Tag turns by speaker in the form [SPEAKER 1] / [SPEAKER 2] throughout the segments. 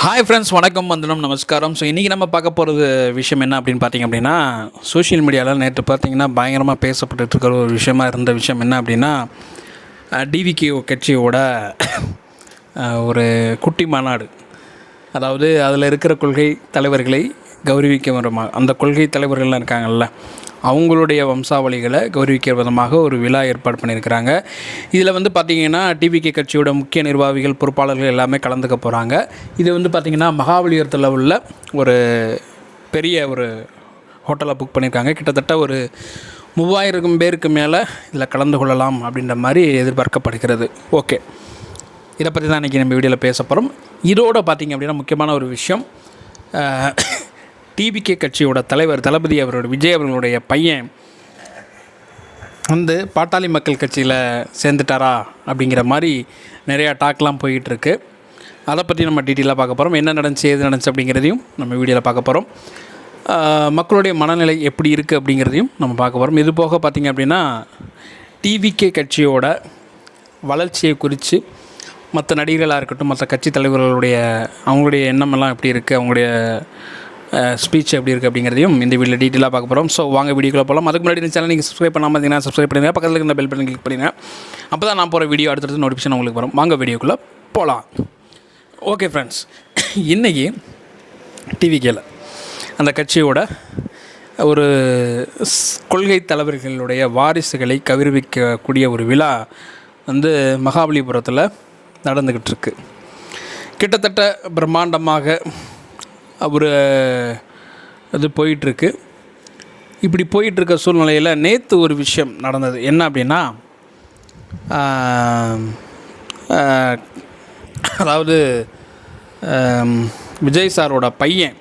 [SPEAKER 1] Hi friends, வணக்கம், வந்தனம், நமஸ்காரம். ஸோ இன்றைக்கி நம்ம பார்க்க போகிறது விஷயம் என்ன அப்படின்னு பார்த்திங்க அப்படின்னா, சோஷியல் மீடியாவில் நேற்று பார்த்திங்கன்னா பயங்கரமாக பேசப்பட்டு இருக்கிற ஒரு விஷயமா இருந்த விஷயம் என்ன அப்படின்னா, டிவிகே கட்சியோட ஒரு குட்டி மாநாடு. அதாவது அதில் இருக்கிற கொள்கை தலைவர்களை கௌரவிக்க விதமாக, அந்த கொள்கை தலைவர்கள்லாம் இருக்காங்கள்ல, அவங்களுடைய வம்சாவளிகளை கௌரவிக்கிற விதமாக ஒரு விழா ஏற்பாடு பண்ணியிருக்கிறாங்க. இதில் வந்து பார்த்திங்கன்னா டிவிகே கட்சியோட முக்கிய நிர்வாகிகள், பொறுப்பாளர்கள் எல்லாமே கலந்துக்க போகிறாங்க. இது வந்து பார்த்திங்கன்னா மகாபலிபுரத்தில் உள்ள ஒரு பெரிய ஒரு ஹோட்டலை புக் பண்ணியிருக்காங்க. கிட்டத்தட்ட ஒரு 3000 பேருக்கு மேலே இதில் கலந்து கொள்ளலாம் அப்படின்ற மாதிரி எதிர்பார்க்கப்படுகிறது. ஓகே, இதை பற்றி தான் இன்றைக்கி நம்ம வீடியோவில் பேச போகிறோம். இதோடு பார்த்திங்க அப்படின்னா முக்கியமான ஒரு விஷயம், டிவிகே கட்சியோட தலைவர் தளபதி அவரோட விஜய் அவர்களுடைய பையன் வந்து பாட்டாளி மக்கள் கட்சியில் சேர்ந்துட்டாரா அப்படிங்கிற மாதிரி நிறையா டாக்லாம் போய்கிட்டுருக்கு. அதை பற்றி நம்ம டீட்டெயிலாக பார்க்க போகிறோம். என்ன நடந்துச்சு, ஏது நடந்துச்சு அப்படிங்கிறதையும் நம்ம வீடியோவில் பார்க்க போகிறோம். மக்களுடைய மனநிலை எப்படி இருக்குது அப்படிங்கிறதையும் நம்ம பார்க்க போகிறோம். இது போக பார்த்திங்க அப்படின்னா டிவிகே கட்சியோட வளர்ச்சியை குறித்து மற்ற நடிகர்களாக இருக்கட்டும், மற்ற கட்சி தலைவர்களுடைய அவங்களுடைய எண்ணமெல்லாம் எப்படி இருக்குது, அவங்களுடைய ஸ்பீச் எப்படி இருக்குது அப்படிங்கிறதையும் இந்த வீடியோவில் டீட்டெயிலாக பார்க்க போகிறோம். ஸோ வாங்க வீடியோக்குள்ளே போகலாம். அதுக்கு முன்னாடி இந்த சேனல் நீங்கள் சப்ஸ்கிரைப் பண்ணாமல் இருந்தீங்கன்னா சப்ஸ்கிரைப் பண்ணுங்க, பக்கத்தில் இருந்த பெல் பட்டன் கிளிக் பண்ணுங்க. அப்போ தான் நான் போகிற வீடியோ அடுத்தடுத்து நோட்டிஃபிகேஷன் உங்களுக்கு வரும். வாங்க வீடியோக்குள்ளே போகலாம். ஓகே ஃப்ரெண்ட்ஸ், இன்றைக்கி டிவிகேல அந்த கட்சியோட ஒரு கொள்கை தலைவர்களுடைய வாரிசுகளை கௌரவிக்கக்கூடிய ஒரு விழா வந்து மகாபலிபுரத்தில் நடந்துக்கிட்டு இருக்கு. கிட்டத்தட்ட பிரம்மாண்டமாக ஒரு இது போயிட்டுருக்கு. இப்படி போயிட்டுருக்க சூழ்நிலையில் நேற்று ஒரு விஷயம் நடந்தது. என்ன அப்படின்னா, அதாவது விஜய் சாரோட பையன்,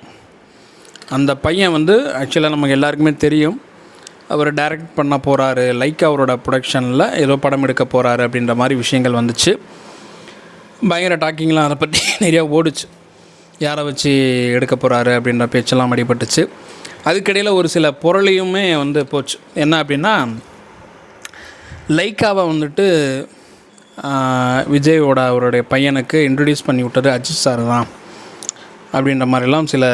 [SPEAKER 1] அந்த பையன் வந்து ஆக்சுவலாக நமக்கு எல்லாருக்குமே தெரியும், அவர் டைரக்ட் பண்ண போகிறாரு, லைக் அவரோட ப்ரொடக்ஷனில் ஏதோ படம் எடுக்க போகிறாரு அப்படின்ற மாதிரி விஷயங்கள் வந்துச்சு. பயங்கர டாக்கிங்லாம் அதை பற்றி நிறையா ஓடிச்சு. யாரை வச்சு எடுக்க போகிறாரு அப்படின்ற பேச்செல்லாம் அடிபட்டுச்சு. அதுக்கிடையில் ஒரு சில பொருளையுமே வந்து போச்சு. என்ன அப்படின்னா, லைக்காவை வந்துட்டு விஜயோட அவருடைய பையனுக்கு இன்ட்ரடியூஸ் பண்ணி விட்டது அஜித் சார் தான் அப்படின்ற மாதிரிலாம் சில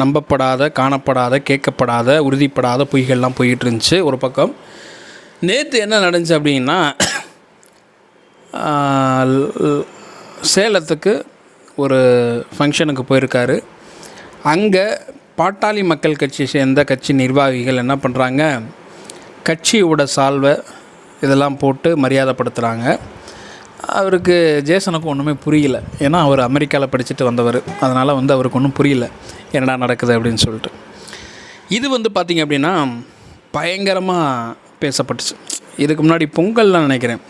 [SPEAKER 1] நம்பப்படாத, காணப்படாத, கேட்கப்படாத, உறுதிப்படாத பொய்கள்லாம் போயிட்டு இருந்துச்சு ஒரு பக்கம். நேற்று என்ன நடந்துச்சு அப்படின்னா, சேலத்துக்கு ஒரு ஃபங்க்ஷனுக்கு போயிருக்காரு. அங்கே பாட்டாளி மக்கள் கட்சியை சேர்ந்த கட்சி நிர்வாகிகள் என்ன பண்ணுறாங்க, கட்சியோட சால்வை இதெல்லாம் போட்டு மரியாதைப்படுத்துகிறாங்க. அவருக்கு ஜேசனுக்கு ஒன்றுமே புரியல. ஏன்னா அவர் அமெரிக்காவில் படிச்சுட்டு வந்தவர். அதனால் வந்து அவருக்கு ஒன்றும் புரியல என்னடா நடக்குது அப்படின்னு சொல்லிட்டு. இது வந்து பார்த்திங்க அப்படின்னா பயங்கரமாக பேசப்பட்டுச்சு. இதுக்கு முன்னாடி பொங்கலில் நினைக்கிறேன்,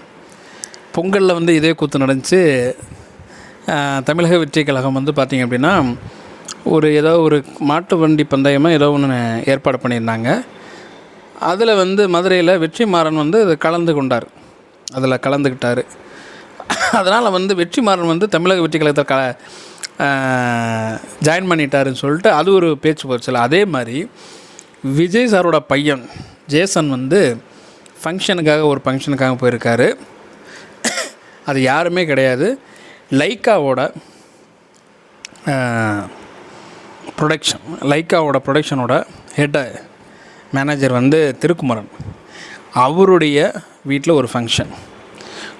[SPEAKER 1] பொங்கலில் வந்து இதே கூத்து நடந்துச்சு. தமிழக வெற்றி கழகம் வந்து பார்த்திங்க அப்படின்னா ஏதோ ஒரு மாட்டு வண்டி பந்தயமாக ஏதோ ஒன்று ஏற்பாடு பண்ணியிருந்தாங்க. அதில் வந்து மதுரையில் வெற்றிமாறன் வந்து கலந்து கொண்டார், அதில் கலந்துக்கிட்டார். அதனால் வந்து வெற்றிமாறன் வந்து தமிழக வெற்றி கழகத்தில் ஜாயின் பண்ணிட்டாருன்னு சொல்லிட்டு அது ஒரு பேச்சு போச்சுல. அதே மாதிரி விஜய் சாரோட பையன் ஜேசன் வந்து ஒரு ஃபங்க்ஷனுக்காக போயிருக்காரு. அது யாருமே கிடையாது, லைக்காவோட ப்ரொடக்ஷனோட ஹெட் மேனேஜர் வந்து திருக்குமரன், அவருடைய வீட்டில் ஒரு ஃபங்க்ஷன்.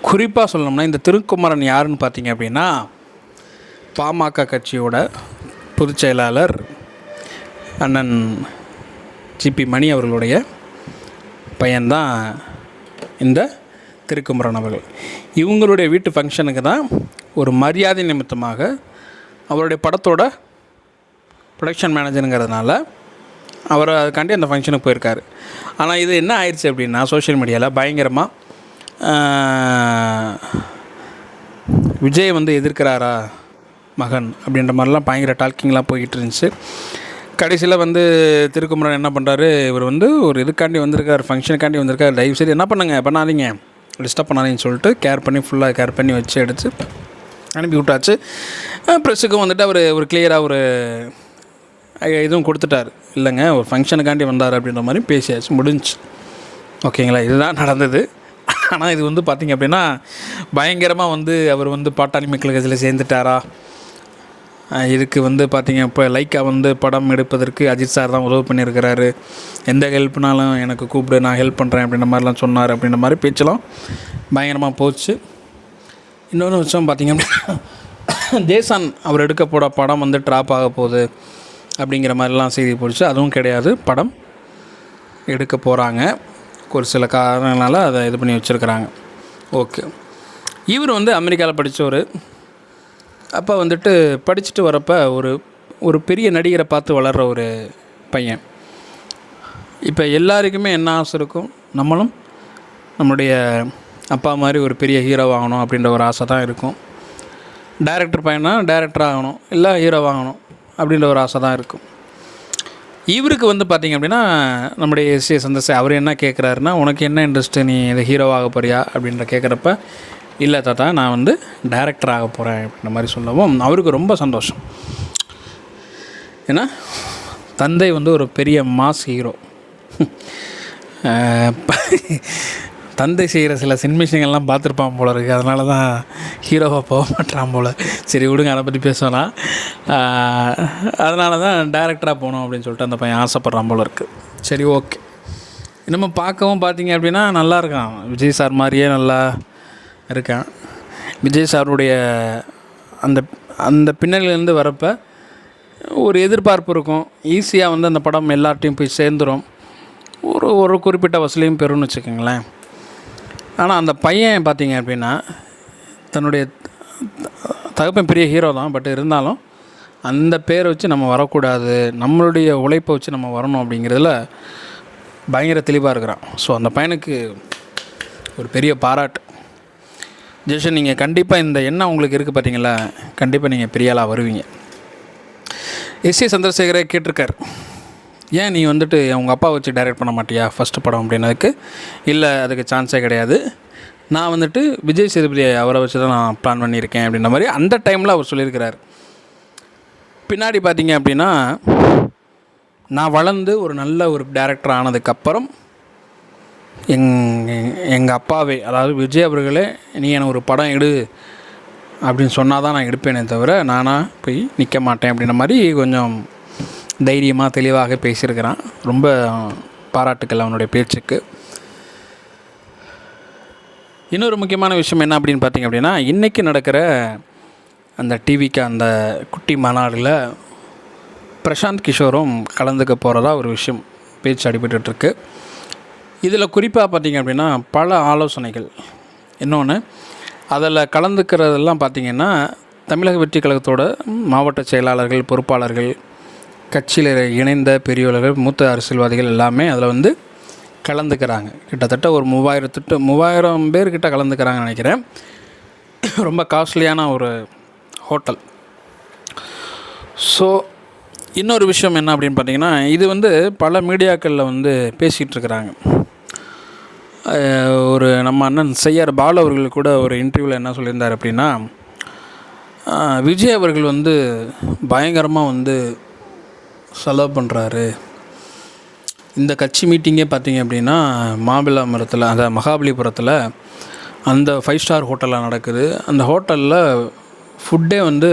[SPEAKER 1] குறிப்பாக சொல்லணும்னா இந்த திருக்குமரன் யாருன்னு பார்த்தீங்க அப்படின்னா, பாமக கட்சியோட பொதுச் செயலாளர் அண்ணன் ஜிபி மணி அவர்களுடைய பையன்தான் இந்த திருக்குமரன் அவர்கள். இவங்களுடைய வீட்டு ஃபங்க்ஷனுக்கு தான் ஒரு மரியாதை நிமித்தமாக அவருடைய படத்தோட ப்ரொடக்ஷன் மேனேஜருங்கிறதுனால அவர் அதுக்காண்டி அந்த ஃபங்க்ஷனுக்கு போயிருக்காரு. ஆனால் இது என்ன ஆயிடுச்சு அப்படின்னா, சோஷியல் மீடியாவில் பயங்கரமாக விஜய் வந்து எதிர்க்கிறாரா மகன் அப்படின்ற மாதிரிலாம் பயங்கர டாக்கிங்லாம் போய்கிட்டு இருந்துச்சு. கடைசியில் வந்து திருக்குமரன் என்ன பண்ணுறாரு, இவர் வந்து ஒரு இதுக்காண்டி வந்திருக்கார், ஃபங்க்ஷனுக்காண்டி வந்திருக்கார், தயவுசெய்து என்ன பண்ணாதீங்க, டிஸ்டர்ப் பண்ணாதீங்கன்னு சொல்லிட்டு ஃபுல்லாக கேர் பண்ணி வச்சு எடுத்து அனுப்பி விட்டாச்சு. ப்ரெஸ்ஸுக்கும் வந்துட்டு அவர் ஒரு கிளியராக இதுவும் கொடுத்துட்டார், இல்லைங்க ஒரு ஃபங்க்ஷனுக்காண்டி வந்தார் அப்படின்ற மாதிரி பேசியாச்சு, முடிஞ்சு. ஓகேங்களா, இதுதான் நடந்தது. ஆனால் இது வந்து பார்த்திங்க அப்படின்னா பயங்கரமாக வந்து அவர் வந்து பாட்டாளி மக்கள் கட்சியில் சேர்ந்துட்டாரா இதுக்கு வந்து பார்த்திங்க இப்போ லைக்கா வந்து படம் எடுப்பதற்கு அஜித் சார் தான் உதவி பண்ணியிருக்கிறாரு, எந்த ஹெல்ப்னாலும் எனக்கு கூப்பிடு, நான் ஹெல்ப் பண்ணுறேன் அப்படின்ற மாதிரிலாம் சொன்னார் அப்படின்ற மாதிரி பேச்செல்லாம் பயங்கரமாக போச்சு. இன்னொன்று விஷயம் பார்த்திங்க அப்படின்னா, ஜேசான் அவர் எடுக்க போட படம் வந்து ட்ராப் ஆக போகுது அப்படிங்கிற மாதிரிலாம் செய்தி போச்சு. அதுவும் கிடையாது, படம் எடுக்க போகிறாங்க. ஒரு சில காரணங்களால் அதை இது பண்ணி வச்சுருக்கிறாங்க. ஓகே, இவர் வந்து அமெரிக்காவில் படித்தவர். அப்போ வந்துட்டு படிச்சுட்டு வரப்போ ஒரு பெரிய நடிகரை பார்த்து வளர்கிற ஒரு பையன். இப்போ எல்லாருக்குமே என்ன ஆசை இருக்கும், நம்மளும் நம்முடைய அப்பா மாதிரி ஒரு பெரிய ஹீரோ ஆகணும் அப்படின்ற ஒரு ஆசை தான் இருக்கும். டைரக்டர் பையனா டைரக்டர் ஆகணும், இல்லை ஹீரோ ஆகணும் அப்படின்ற ஒரு ஆசை தான் இருக்கும். இவருக்கு வந்து பார்த்திங்க அப்படின்னா நம்முடைய எஸ்.ஏ. சந்திரசேகர் அவர் என்ன கேட்குறாருன்னா, உனக்கு என்ன இன்ட்ரெஸ்ட்டு, நீ இதை ஹீரோவாக போறியா அப்படின்ற கேட்குறப்ப, இல்லை தாத்தா நான் வந்து டைரக்டர் ஆக போகிறேன் அப்படின்ற மாதிரி சொல்லவும் அவருக்கு ரொம்ப சந்தோஷம். ஏன்னா தந்தை வந்து ஒரு பெரிய மாஸ் ஹீரோ. தந்தை செய்கிற சில சின்மிஷங்கள்லாம் பார்த்துருப்பான் போல இருக்குது, அதனால தான் ஹீரோவாக போக மாட்டான் போல். சரி விடுங்க, அதை பற்றி பேசலாம். அதனால தான் டைரக்டராக போகணும் அப்படின்னு சொல்லிட்டு அந்த பையன் ஆசைப்பட்றான் போல இருக்குது. சரி ஓகே, நம்ம பார்க்கவும் பார்த்திங்க அப்படின்னா நல்லா இருக்கான், விஜய் சார் மாதிரியே நல்லா இருக்கான். விஜய் சாருடைய அந்த அந்த பின்னணியிலேருந்து வரப்போ ஒரு எதிர்பார்ப்பு இருக்கும், ஈஸியாக வந்து அந்த படம் எல்லார்ட்டையும் போய் சேர்ந்துடும், ஒரு குறிப்பிட்ட வசூலையும் பெறும்னு வச்சுக்கோங்களேன். ஆனால் அந்த பையன் பார்த்திங்க அப்படின்னா தன்னுடைய தகப்பன் பெரிய ஹீரோ தான், பட் இருந்தாலும் அந்த பேரை வச்சு நம்ம வரக்கூடாது, நம்மளுடைய உழைப்பை வச்சு நம்ம வரணும் அப்படிங்கிறதுல பயங்கர தெளிவாக இருக்கிறான். ஸோ அந்த பையனுக்கு ஒரு பெரிய பாராட்டு. ஜெஷன், நீங்கள் கண்டிப்பாக இந்த எண்ணம் உங்களுக்கு இருக்குது பார்த்தீங்களா, கண்டிப்பாக நீங்கள் பெரிய ஆளாக வருவீங்க. எஸ்.ஏ. சந்திரசேகரே கேட்டிருக்கார், ஏன் நீ வந்துட்டு உங்கள் அப்பா வச்சு டைரக்ட் பண்ண மாட்டியா ஃபஸ்ட்டு படம் அப்படின்னதுக்கு, இல்லை அதுக்கு சான்ஸே கிடையாது, நான் வந்துட்டு விஜய் சேதுபதி அவரை வச்சு தான் நான் பிளான் பண்ணியிருக்கேன் அப்படின்ற மாதிரி அந்த டைமில் அவர் சொல்லியிருக்கிறார். பின்னாடி பார்த்தீங்க அப்படின்னா நான் வளர்ந்து ஒரு நல்ல ஒரு டைரக்டர் ஆனதுக்கப்புறம் எங்கள் அப்பாவே, அதாவது விஜய் அவர்களே, நீ எனக்கு ஒரு படம் எடு அப்படின்னு சொன்னால் தான் நான் எடுப்பேனே தவிர நானாக போய் நிற்க மாட்டேன் அப்படின்ற மாதிரி கொஞ்சம் தைரியமாக தெளிவாக பேசியிருக்கிறான். ரொம்ப பாராட்டுக்கள் அவனுடைய பேச்சுக்கு. இன்னொரு முக்கியமான விஷயம் என்ன அப்படின்னு பார்த்திங்க அப்படின்னா, இன்றைக்கி நடக்கிற அந்த டிவிக்கு அந்த குட்டி மாநாடில் பிரசாந்த் கிஷோரும் கலந்துக்க போகிறதா ஒரு விஷயம் பேச்சு அடிபட்டுருக்கு. இதில் குறிப்பாக பார்த்திங்க அப்படின்னா பல ஆலோசனைகள். இன்னொன்று, அதில் கலந்துக்கிறதெல்லாம் பார்த்திங்கன்னா தமிழக வெற்றி கழகத்தோட மாவட்ட செயலாளர்கள், பொறுப்பாளர்கள், கட்சியில் இணைந்த பெரியவர்கள், மூத்த அரசியல்வாதிகள் எல்லாமே அதில் வந்து கலந்துக்கிறாங்க. கிட்டத்தட்ட ஒரு 3000 பேர்கிட்ட கலந்துக்கிறாங்கன்னு நினைக்கிறேன். ரொம்ப காஸ்ட்லியான ஒரு ஹோட்டல். ஸோ இன்னொரு விஷயம் என்ன அப்படின்னு பார்த்திங்கன்னா, இது வந்து பல மீடியாக்களில் வந்து பேசிகிட்டு இருக்கிறாங்க. ஒரு நம்ம அண்ணன் செய்யார் பாலு அவர்கள் கூட ஒரு இன்டர்வியூவில் என்ன சொல்லியிருந்தார் அப்படின்னா, விஜய் அவர்கள் வந்து பயங்கரமாக வந்து செலவு பண்ணுறாரு. இந்த கட்சி மீட்டிங்கே பார்த்திங்க அப்படின்னா மாமல்லபுரத்தில், அந்த மகாபலிபுரத்தில் அந்த 5 ஸ்டார் ஹோட்டலில் நடக்குது. அந்த ஹோட்டலில் ஃபுட்டே வந்து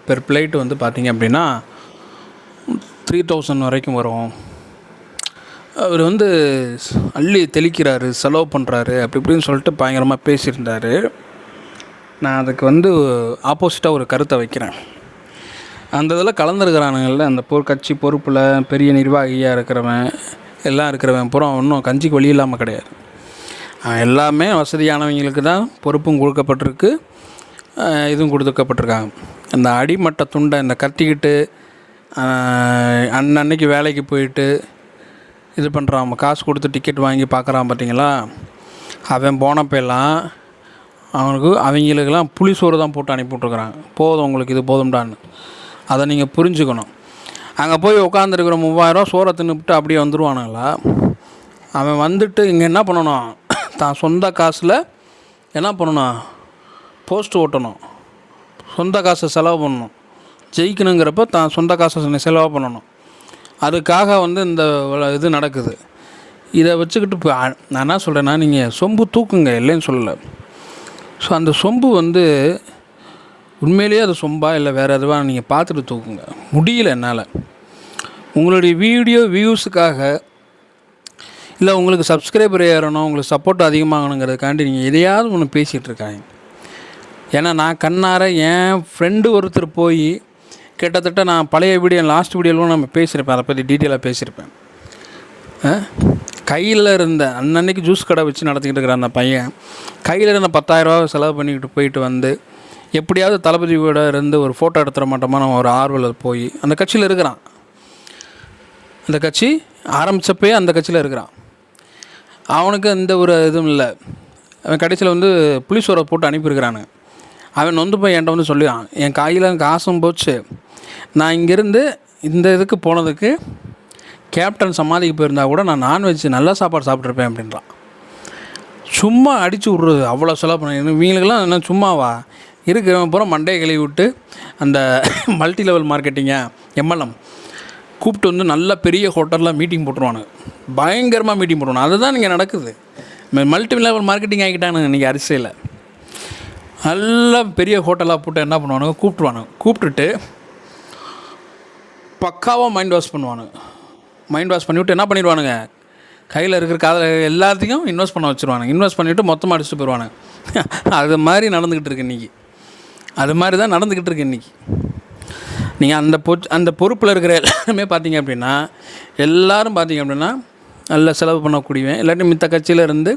[SPEAKER 1] பெர் பிளேட்டு வந்து பார்த்திங்க அப்படின்னா 3000 வரைக்கும் வரும். அவர் வந்து அள்ளி தெளிக்கிறாரு, செலவு பண்ணுறாரு, அப்படி இப்படின்னு சொல்லிட்டு பயங்கரமாக பேசியிருந்தார். நான் அதுக்கு வந்து ஆப்போசிட்டாக ஒரு கருத்தை வைக்கிறேன். அந்த இதில் கலந்துருக்கிறானுங்களில் அந்த கட்சி பொறுப்பில் பெரிய நிர்வாகியாக இருக்கிறவன் எல்லாம் இருக்கிறவன் பூரா ஒன்றும் கஞ்சிக்கு வழி இல்லாமல் கிடையாது. எல்லாமே வசதியானவங்களுக்கு தான் பொறுப்பும் கொடுக்கப்பட்டிருக்கு, இதுவும் கொடுக்கப்பட்டிருக்காங்க. அந்த அடிமட்ட துண்டை இந்த கத்திக்கிட்டு அன்னன்னைக்கு வேலைக்கு போயிட்டு இது பண்ணுறான், காசு கொடுத்து டிக்கெட் வாங்கி பார்க்குறான் பார்த்தீங்களா, அவன் போனப்பெல்லாம் அவங்களுக்கெல்லாம் புளிசோறு தான் போட்டு அனுப்பிவிட்ருக்குறாங்க. போதும் உங்களுக்கு, இது போதும்டான்னு. அதை நீங்கள் புரிஞ்சுக்கணும். அங்கே போய் உட்காந்துருக்குற 3000 சோறை தின்னுபிட்டு அப்படியே வந்துடுவானுங்களா? அவன் வந்துட்டு இங்கே என்ன பண்ணணும், தான் சொந்த காசில் என்ன பண்ணணும், போஸ்ட்டு ஓட்டணும், சொந்த காசை செலவு பண்ணணும். ஜெயிக்கணுங்கிறப்ப தான் சொந்த காசை செலவு பண்ணணும். அதுக்காக வந்து இந்த இது நடக்குது. இதை வச்சுக்கிட்டு இப்போ நான் என்ன சொல்கிறேன்னா, நீங்கள் சொம்பு தூக்குங்க, இல்லைன்னு சொல்லலை. ஸோ அந்த சொம்பு வந்து உண்மையிலேயே அது சொம்பா இல்லை வேறு எதுவாக நீங்கள் பார்த்துட்டு தூக்குங்க. முடியல என்னால். உங்களுடைய வீடியோ வியூஸுக்காக இல்லை உங்களுக்கு சப்ஸ்கிரைபர் ஏறணும், உங்களுக்கு சப்போர்ட் அதிகமாகணுங்கிறதுக்காண்டி நீங்கள் எதையாவது ஒன்று பேசிகிட்ருக்காங்க. ஏன்னா நான் கண்ணார என் ஃப்ரெண்டு ஒருத்தர் போய் கிட்டத்தட்ட நான் பழைய வீடியோ லாஸ்ட் வீடியோவில் நம்ம பேசியிருப்பேன், அதை பற்றி டீட்டெயிலாக பேசியிருப்பேன். கையில் இருந்த அன்னன்னைக்கு ஜூஸ் கடை வச்சு நடத்திக்கிட்டு இருக்கிற அந்த பையன் கையில் இருந்த 10,000 செலவு பண்ணிக்கிட்டு போயிட்டு வந்து எப்படியாவது தளபதியோட இருந்து ஒரு ஃபோட்டோ எடுத்துட மாட்டோமா நம்ம ஒரு ஆர்வலர் போய் அந்த கட்சியில் இருக்கிறான். அந்த கட்சி ஆரம்பித்தப்பே அந்த கட்சியில் இருக்கிறான். அவனுக்கு எந்த ஒரு இதுவும் இல்லை. அவன் கடைசியில் வந்து புளிசோரை போட்டு அனுப்பியிருக்கிறானுங்க. அவன் வந்து போய் என்கிட்ட வந்து சொல்லுவான், என் கையில் காசும் போச்சு, நான் இங்கேருந்து இந்த இதுக்கு போனதுக்கு கேப்டன் சமாதிக்கு போயிருந்தா கூட நான் நான்வெஜ் நல்ல சாப்பாடு சாப்பிட்ருப்பேன் அப்படின்றான். சும்மா அடித்து விட்றது, அவ்வளோ செலவு பண்ண இவங்களுக்கெல்லாம் என்ன சும்மாவா இருக்கிறவன் பூரா மண்டையை கழுவி விட்டு அந்த மல்டி லெவல் மார்க்கெட்டிங்க MLM கூப்பிட்டு வந்து நல்ல பெரிய ஹோட்டலில் மீட்டிங் போட்டுருவானுங்க, பயங்கரமாக மீட்டிங் போட்டுருவானு. அதுதான் இங்கே நடக்குது. மல்டி லெவல் மார்க்கெட்டிங் ஆகிக்கிட்டானுங்க இன்றைக்கி அரசியலில். நல்ல பெரிய ஹோட்டலாக போட்டு என்ன பண்ணுவானுங்க, கூப்பிட்டுருவானுங்க. கூப்பிட்டுட்டு பக்காவாக மைண்ட் வாஷ் பண்ணுவானுங்க. மைண்ட் வாஷ் பண்ணிவிட்டு என்ன பண்ணிடுவானுங்க, கையில் இருக்கிற காதில் எல்லாத்தையும் இன்வெஸ்ட் பண்ண வச்சுருவானுங்க. இன்வெஸ்ட் பண்ணிவிட்டு மொத்தமாக அடிச்சுட்டு போயிடுவானுங்க. அது மாதிரி நடந்துக்கிட்டு இருக்கு இன்றைக்கி. அது மாதிரி தான் நடந்துக்கிட்டு இருக்கு இன்றைக்கி. நீங்கள் அந்த பொறுப்பில் இருக்கிற எல்லாருமே பார்த்தீங்க அப்படின்னா எல்லோரும் பார்த்தீங்க அப்படின்னா நல்ல செலவு பண்ணக்கூடியவன், இல்லாட்டி மித்த கட்சியில் இருந்து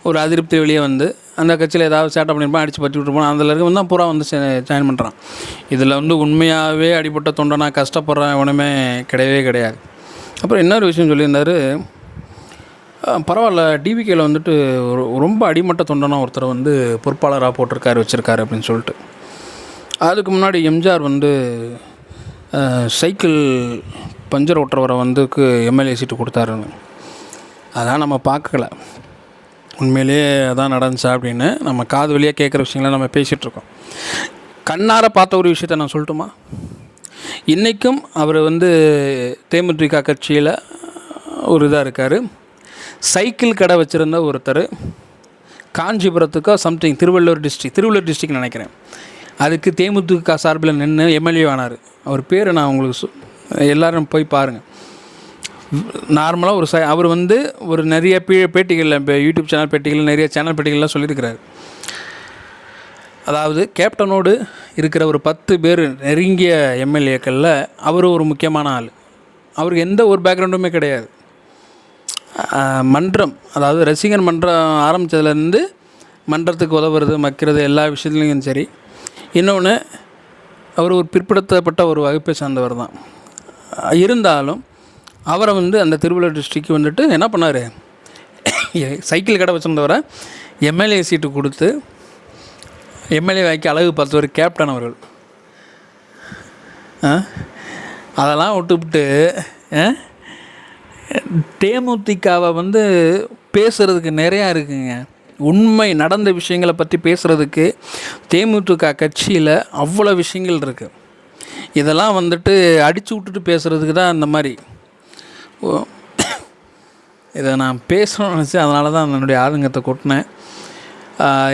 [SPEAKER 1] ஒரு அதிருப்தி வெளியே வந்து அந்த கட்சியில் ஏதாவது சேட்டை பண்ணியிருப்பான், அடித்து பற்றி விட்டுருப்பான், அதில் இருக்கவன் தான் பூரா வந்து ஜாயின் பண்ணுறான். இதில் வந்து உண்மையாகவே அடிப்பட்ட தொண்டனா கஷ்டப்படுறான் எவனுமே கிடையவே கிடையாது. அப்புறம் இன்னொரு விஷயம் சொல்லியிருந்தார், பரவாயில்ல டிவிகேயில் வந்துட்டு ரொம்ப அடிமட்ட தொண்டனா ஒருத்தர் வந்து பொறுப்பாளராக போட்டிருக்காரு வச்சுருக்காரு அப்படின்னு சொல்லிட்டு. அதுக்கு முன்னாடி எம்ஜிஆர் வந்து சைக்கிள் பஞ்சர் ஓட்டுறவரை வந்துக்கு எம்எல்ஏ சீட்டு கொடுத்தாருன்னு. அதான் நம்ம பார்க்கல, உண்மையிலேயே அதான் நடந்துச்சா அப்படின்னு நம்ம காது வழியாக கேட்குற விஷயங்களை நம்ம பேசிகிட்ருக்கோம். கண்ணார பார்த்த ஒரு விஷயத்தை நான் சொல்லட்டுமா? இன்றைக்கும் அவர் வந்து தேமுதிக கட்சியில் ஒரு இதாக இருக்கார். சைக்கிள் கடை வச்சுருந்த ஒருத்தர் காஞ்சிபுரத்துக்கோ சம்திங் திருவள்ளூர் டிஸ்ட்ரிக்ட் நினைக்கிறேன், அதுக்கு தேமுதிக சார்பில் நின்று எம்எல்ஏ ஆனார். அவர் பேர் நான் உங்களுக்கு எல்லோரும் போய் பாருங்கள். நார்மலாக அவர் வந்து ஒரு நிறைய பேட்டிகளில், இப்போ யூடியூப் சேனல் பேட்டிகள், நிறைய சேனல் பேட்டிகள்லாம் சொல்லியிருக்கிறார். அதாவது கேப்டனோடு இருக்கிற ஒரு 10 பேர் நெருங்கிய எம்எல்ஏக்களில் அவர் ஒரு முக்கியமான ஆள். அவருக்கு எந்த ஒரு பேக்ரவுண்டுமே கிடையாது. மன்றம், அதாவது ரசிகர் மன்றம் ஆரம்பித்ததுலேருந்து மன்றத்துக்கு உதவுறது மக்கிறது எல்லா விஷயத்துலையும் சரி. இன்னொன்று, அவர் ஒரு பிற்படுத்தப்பட்ட ஒரு வகுப்பை சார்ந்தவர் தான். இருந்தாலும் அவரை வந்து அந்த திருவள்ளூர் டிஸ்ட்ரிக்ட் வந்துட்டு என்ன பண்ணார், சைக்கிள் கடை வச்சுருந்தவரை எம்எல்ஏ சீட்டு கொடுத்து எம்எல்ஏ வாக்கி அழகு பார்த்தவர் கேப்டன் அவர்கள். அதெல்லாம் விட்டுவிட்டு தேமுதிகவை வந்து பேசுகிறதுக்கு நிறையா இருக்குங்க. உண்மை நடந்த விஷயங்களை பற்றி பேசுகிறதுக்கு தேமுதிக கட்சியில் அவ்வளோ விஷயங்கள் இருக்குது. இதெல்லாம் வந்துட்டு அடித்து விட்டுட்டு பேசுகிறதுக்கு தான் அந்த மாதிரி இதை நான் பேசணும்னு நினச்சேன். அதனால தான் என்னுடைய ஆதங்கத்தை கொட்டினேன்.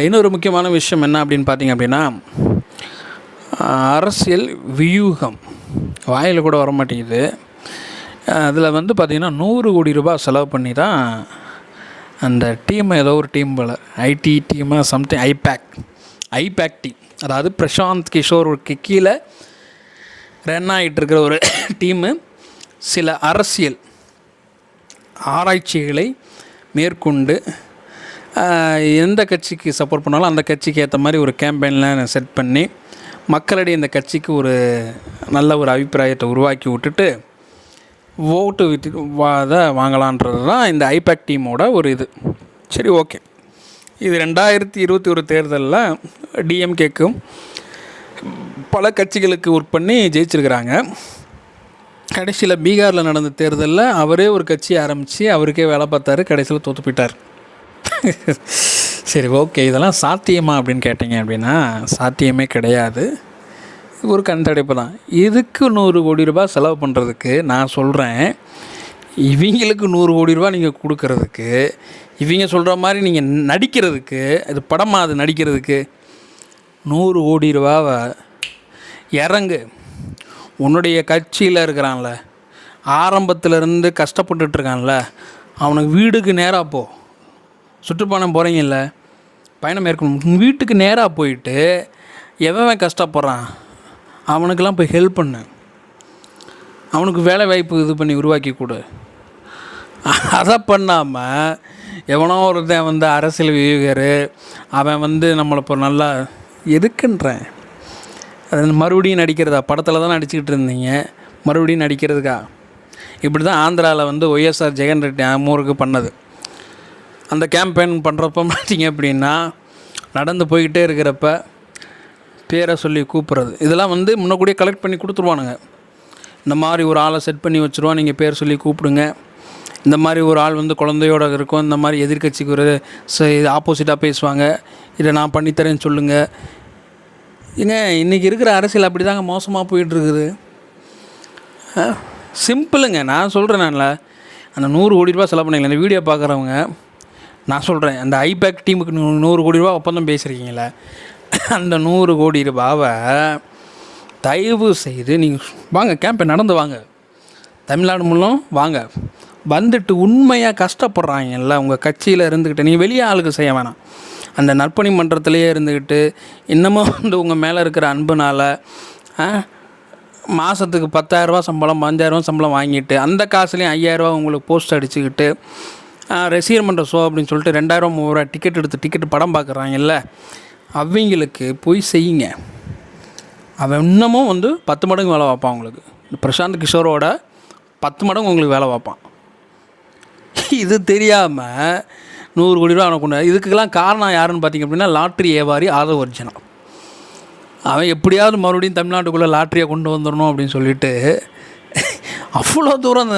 [SPEAKER 1] இன்னொரு முக்கியமான விஷயம் என்ன அப்படின்னு பார்த்தீங்க அப்படின்னா, அரசியல் வியூகம் வாயில் கூட வர மாட்டேங்குது. அதில் வந்து பார்த்திங்கன்னா 100 கோடி ரூபாய் செலவு பண்ணி தான் அந்த டீம், ஏதோ ஒரு டீம் போல் ஐடி டீமாக சம்திங் ஐபேக் டீம், அதாவது பிரசாந்த் கிஷோர் கீழே ரன் ஆகிட்டு இருக்கிற ஒரு டீமு சில அரசியல் ஆராய்ச்சிகளை மேற்கொண்டு எந்த கட்சிக்கு சப்போர்ட் பண்ணாலும் அந்த கட்சிக்கு ஏற்ற மாதிரி ஒரு கேம்பெயினில் செட் பண்ணி மக்களிடையே இந்த கட்சிக்கு ஒரு நல்ல ஒரு அபிப்பிராயத்தை உருவாக்கி விட்டுட்டு ஓட்டு வாங்கலான்றது தான் இந்த ஐபேக் டீமோட ஒரு இது. சரி, ஓகே. இது 2021 தேர்தலில் டிஎம்கேக்கும் பல கட்சிகளுக்கு ஒர்க் பண்ணி ஜெயிச்சிருக்கிறாங்க. கடைசியில் பீகாரில் நடந்த தேர்தலில் அவரே ஒரு கட்சி ஆரம்பித்து அவருக்கே வேலை பார்த்தாரு, கடைசியில் தோற்று போயிட்டார். சரி, ஓகே. இதெல்லாம் சாத்தியமா அப்படின்னு கேட்டிங்க அப்படின்னா சாத்தியமே கிடையாது. ஒரு கண்தடைப்பு தான். இதுக்கு 100 கோடி ரூபாய் செலவு பண்ணுறதுக்கு நான் சொல்கிறேன், இவங்களுக்கு 100 கோடி ரூபா நீங்கள் கொடுக்கறதுக்கு, இவங்க சொல்கிற மாதிரி நீங்கள் நடிக்கிறதுக்கு, இது படமாக அது நடிக்கிறதுக்கு 100 கோடி ரூபாவை இறங்கு. உன்னுடைய கட்சியில் இருக்கிறான்ல, ஆரம்பத்திலேருந்து கஷ்டப்பட்டுட்ருக்கான்ல, அவனுக்கு வீடுக்கு நேராக போ. சுற்றுப்பயணம் போகிறீங்கல்ல, பயணம் மேற்கொள்ளும், வீட்டுக்கு நேராக போயிட்டு எவன் கஷ்டப்படுறான் அவனுக்கெல்லாம் போய் ஹெல்ப் பண்ணு. அவனுக்கு வேலை வாய்ப்பு இது பண்ணி உருவாக்கி கொடு. அதை பண்ணாமல் எவனோ ஒருத்தன் வந்து அரசியல் விவேகர் அவன் வந்து நம்மளை இப்போ நல்லா எதுக்குன்றேன். அது மறுபடியும் நடிக்கிறதா? படத்தில் தான் நடிச்சுக்கிட்டு இருந்தீங்க, மறுபடியும் நடிக்கிறதுக்கா? இப்படி தான் ஆந்திராவில் வந்து ஒய்எஸ்ஆர் ஜெகன் ரெட்டி அம்மூருக்கு பண்ணது. அந்த கேம்பெயின் பண்ணுறப்ப பார்த்தீங்க அப்படின்னா நடந்து போய்கிட்டே இருக்கிறப்ப பேரை சொல்லி கூப்பிட்றது, இதெல்லாம் வந்து முன்னக்கூடியே கலெக்ட் பண்ணி கொடுத்துருவானுங்க. இந்த மாதிரி ஒரு ஆளை செட் பண்ணி வச்சுருவான், நீங்கள் பேர் சொல்லி கூப்பிடுங்க. இந்த மாதிரி ஒரு ஆள் வந்து குழந்தையோட இருக்கும், இந்த மாதிரி எதிர்கட்சிக்கு ஒரு ஆப்போசிட்டாக பேசுவாங்க, இதை நான் பண்ணித்தரேன்னு சொல்லுங்கள். ஏங்க இன்றைக்கி இருக்கிற அரசியல் அப்படி தாங்க மோசமாக போயிட்டுருக்குது. சிம்பிளுங்க, நான் சொல்கிறேன். அந்த 100 கோடி ரூபா செலவு பண்ணிங்களா இந்த வீடியோ பார்க்குறவங்க, நான் சொல்கிறேன், அந்த ஐபேக் டீமுக்கு 100 கோடி ரூபா ஒப்பந்தம் பேசுகிறீங்களே, அந்த 100 கோடி ரூபாவை தயவு செய்து நீங்கள் வாங்க, கேம்பெயின் நடந்து வாங்க, தமிழ்நாடு மூலம் வாங்க, வந்துட்டு உண்மையாக கஷ்டப்படுறாங்கல்ல உங்கள் கட்சியில் இருந்துக்கிட்டு, நீங்கள் வெளியே ஆளுக்கு செய்ய வேணாம், அந்த நற்பணி மன்றத்திலேயே இருந்துக்கிட்டு இன்னமும் வந்து உங்கள் மேலே இருக்கிற அன்புனால் மாதத்துக்கு 10,000 சம்பளம் 5,000 சம்பளம் வாங்கிட்டு அந்த காசுலேயும் 5,000 உங்களுக்கு போஸ்ட் அடிச்சுக்கிட்டு ரசிகர் மன்ற ஷோ அப்படின்னு சொல்லிட்டு 2,000 3,000 டிக்கெட் எடுத்து டிக்கெட்டு படம் பார்க்குறாங்கல்ல, அவங்களுக்கு போய் செய்யுங்க. அவன் இன்னமும் வந்து 10 மடங்கு வேலை பார்ப்பான் உங்களுக்கு. பிரசாந்த் கிஷோரோட 10 மடங்கு உங்களுக்கு வேலை பார்ப்பான். இது தெரியாமல் 100 கோடி ரூபா அவனை கொண்டு, இதுக்கெல்லாம் காரணம் யாருன்னு பார்த்திங்க அப்படின்னா லாட்ரி வியாபாரி ஆதவ் அர்ஜுனா. அவன் எப்படியாவது மறுபடியும் தமிழ்நாட்டுக்குள்ளே லாட்ரியை கொண்டு வந்துடணும் அப்படின்னு சொல்லிட்டு அவ்வளோ தூரம்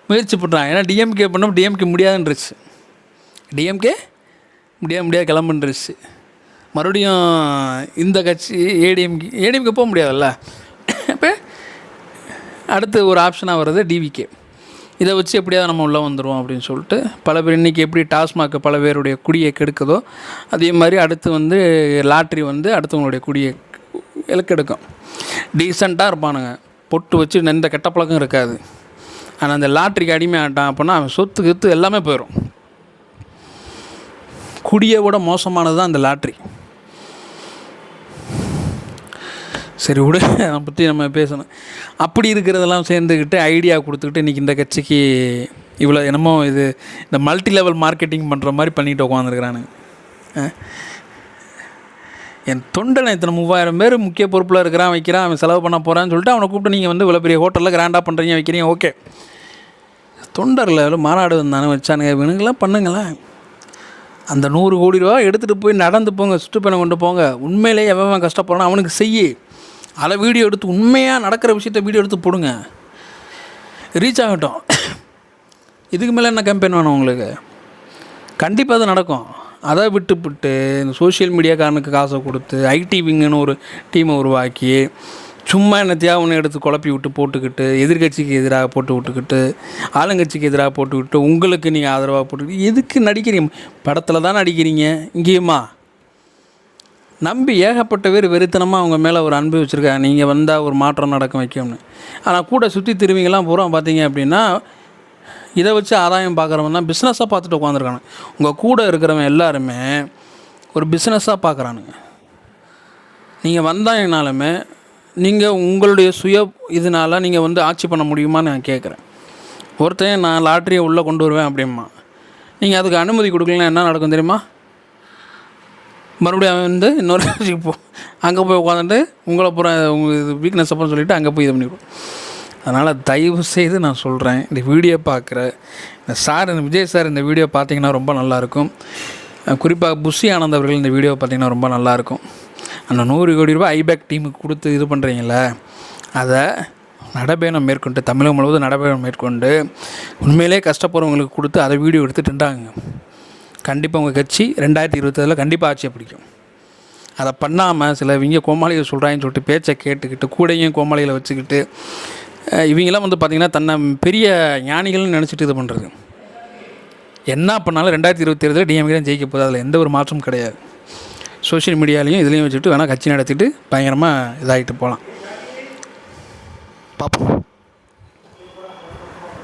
[SPEAKER 1] முயற்சி பண்ணுறான். ஏன்னா டிஎம்கே பண்ணோம், டிஎம்கே முடியாதுன்றுச்சு, டிஎம்கே முடியாது கிளம்புன்றுச்சு. மறுபடியும் இந்த கட்சி ஏடிஎம்கே போக முடியாதுல்ல, இப்போ அடுத்து ஒரு ஆப்ஷனாக வர்றது டிவிகே. இதை வச்சு எப்படியாவது நம்ம உள்ளே வந்துடுவோம் அப்படின்னு சொல்லிட்டு பல பேர் இன்றைக்கி எப்படி டாஸ்மாக் பல பேருடைய குடியை கெடுக்குதோ அதே மாதிரி அடுத்து வந்து லாட்ரி வந்து அடுத்தவங்களுடைய குடியை இலக்கெடுக்கும். டீசெண்டாக இருப்பானுங்க, பொட்டு வச்சு எந்த கெட்ட பழக்கம் இருக்காது. ஆனால் அந்த லாட்ரிக்கு அடிமை ஆட்டான் அப்படின்னா அவன் சொத்து கித்து எல்லாமே போயிடும். குடியை விட மோசமானது தான் அந்த லாட்ரி. சரி விட, அதை பற்றி நம்ம பேசணும். அப்படி இருக்கிறதெல்லாம் சேர்ந்துக்கிட்டு ஐடியா கொடுத்துக்கிட்டு இன்றைக்கி இந்த கட்சிக்கு இவ்வளோ என்னமோ இது இந்த மல்டி லெவல் மார்க்கெட்டிங் பண்ணுற மாதிரி பண்ணிட்டு உட்காந்துருக்குறானுங்க. என் தொண்டனை இத்தனை 3000 பேர் முக்கிய பொறுப்பில் இருக்கிறான், வைக்கிறான், அவன் செலவு பண்ண போகிறான்னு சொல்லிட்டு அவனை கூப்பிட்டு நீங்கள் வந்து இவ்வளோ பெரிய ஹோட்டலில் கிராண்டாக பண்ணுறீங்க வைக்கிறீங்க, ஓகே. தொண்டரில் எவ்வளோ மாநாடு வந்தானு வச்சானுங்க, இவனுங்களாம் பண்ணுங்களேன். அந்த 100 கோடி ரூபா எடுத்துகிட்டு போய் நடந்து போங்க, சுற்றுப்பயணம் கொண்டு போங்க. உண்மையிலேயே எவன் கஷ்டப்படுறான் அவனுக்கு செய்யி, அதை வீடியோ எடுத்து உண்மையாக நடக்கிற விஷயத்த வீடியோ எடுத்து போடுங்க, ரீச் ஆகட்டும். இதுக்கு மேலே என்ன கேம்பெயின் வேணும் உங்களுக்கு? கண்டிப்பாக அது நடக்கும். அதை விட்டுவிட்டு இந்த சோஷியல் மீடியாக்காரனுக்கு காசை கொடுத்து ஐடி விங்குன்னு ஒரு டீமை உருவாக்கி சும்மா என்னத்தையாக ஒன்று எடுத்து குழப்பி விட்டு போட்டுக்கிட்டு எதிர்கட்சிக்கு எதிராக போட்டு விட்டுக்கிட்டு ஆளுங்கட்சிக்கு எதிராக போட்டுக்கிட்டு உங்களுக்கு நீங்கள் ஆதரவாக போட்டுக்கிட்டு எதுக்கு நடிக்கிறீங்க? படத்தில் தான் நடிக்கிறீங்க. இங்கேயுமா நம்பி ஏகப்பட்ட பேர் வெறித்தனமாக அவங்க மேலே ஒரு அன்பு வச்சுருக்காங்க, நீங்கள் வந்தால் ஒரு மாற்றம் நடக்கும் வைக்கணும்னு. ஆனால் கூட சுற்றி திரும்பிங்கெல்லாம் பூரா பார்த்தீங்க அப்படின்னா இதை வச்சு ஆதாயம் பார்க்குறவன் தான் பிஸ்னஸாக பார்த்துட்டு உட்காந்துருக்கானு. உங்கள் கூட இருக்கிறவன் எல்லாருமே ஒரு பிஸ்னஸாக பார்க்குறானுங்க. நீங்கள் வந்தாங்கனாலுமே நீங்கள் உங்களுடைய சுய இதனால் நீங்கள் வந்து ஆட்சி பண்ண முடியுமான்னு நான் கேட்குறேன். ஒருத்தன் நான் லாட்ரியை உள்ளே கொண்டு வருவேன் அப்படிமா, நீங்கள் அதுக்கு அனுமதி கொடுக்கலன்னா என்ன நடக்கும் தெரியுமா? மறுபடியும் அவன் வந்து இன்னொரு அங்கே போய் உட்காந்துட்டு உங்களை பூரா உங்கள் இது வீக்னஸ் அப்புறம் சொல்லிவிட்டு அங்கே போய் இது பண்ணிவிடுவோம். அதனால் தயவு செய்து நான் சொல்கிறேன், இந்த வீடியோ பார்க்குற இந்த சார், இந்த விஜய் சார் இந்த வீடியோ பார்த்திங்கன்னா ரொம்ப நல்லாயிருக்கும். குறிப்பாக புஷி ஆனந்த் அவர்கள் இந்த வீடியோ பார்த்திங்கன்னா ரொம்ப நல்லாயிருக்கும். அந்த 100 கோடி ரூபாய் ஐபேக் டீமுக்கு கொடுத்து இது பண்ணுறீங்களே, அதை நடைபயணம் மேற்கொண்டு தமிழகம் முழுவதும் நடைபயணம் மேற்கொண்டு உண்மையிலே கஷ்டப்படுறவங்களுக்கு கொடுத்து அதை வீடியோ எடுத்துட்டுண்டாங்க. கண்டிப்பாக உங்கள் கட்சி 2027 கண்டிப்பாக ஆட்சியை பிடிக்கும். அதை பண்ணாமல் சில இவங்க கோமாளிகள் சொல்கிறாங்கன்னு சொல்லிட்டு பேச்சை கேட்டுக்கிட்டு கூடையும் கோமாளிகளை வச்சுக்கிட்டு இவங்கெல்லாம் வந்து பார்த்திங்கன்னா தன்னை பெரிய ஞானிகள்னு நினச்சிட்டு இது பண்ணுறது. என்ன பண்ணாலும் 2027 டிஎம்கே தான் ஜெயிக்க போகுது, அதில் எந்த ஒரு மாற்றமும் கிடையாது. சோஷியல் மீடியாலையும் இதுலேயும் வச்சுட்டு வேணால் கட்சி நடத்திட்டு பயங்கரமாக இதாகிட்டு போகலாம். பார்ப்போம்.